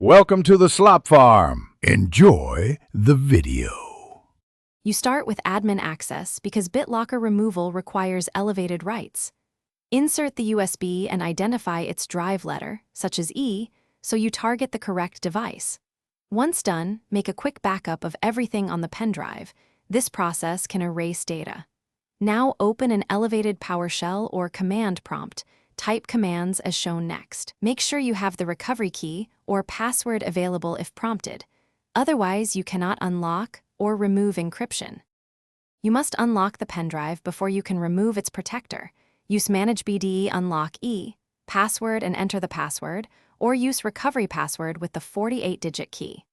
Welcome to the Slop Farm. Enjoy the video. You start with admin access because Bitlocker removal requires elevated rights. Insert the USB and identify its drive letter, such as E, so you target the correct device. Once done, make a quick backup of everything on the pendrive. This process can erase data. Now open an elevated PowerShell or command prompt. Type commands as shown next. Make sure you have the recovery key or password available if prompted. Otherwise, you cannot unlock or remove encryption. You must unlock the pendrive before you can remove its protector. Use Manage BDE Unlock E, password and enter the password, or use recovery password with the 48-digit key.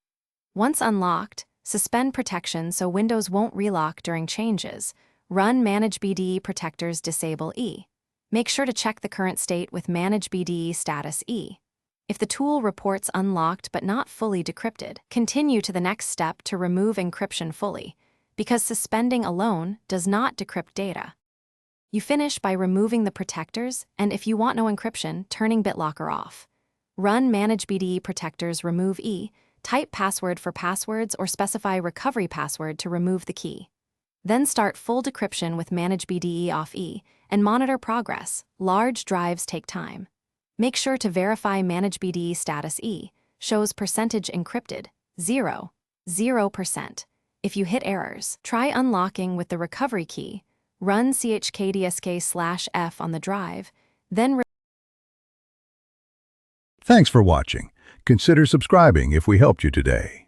Once unlocked, suspend protection so Windows won't relock during changes. Run Manage BDE Protectors Disable E. Make sure to check the current state with Manage BDE Status E. If the tool reports unlocked but not fully decrypted, continue to the next step to remove encryption fully, because suspending alone does not decrypt data. You finish by removing the protectors and, if you want no encryption, turning Bitlocker off. Run Manage BDE Protectors Remove E, type password for passwords or specify recovery password to remove the key. Then start full decryption with Manage BDE Off E and monitor progress. Large drives take time. Make sure to verify Manage BDE Status E, shows percentage encrypted, 0%. If you hit errors, try unlocking with the recovery key. Run chkdsk/f on the drive, then Thanks for watching. Consider subscribing if we helped you today.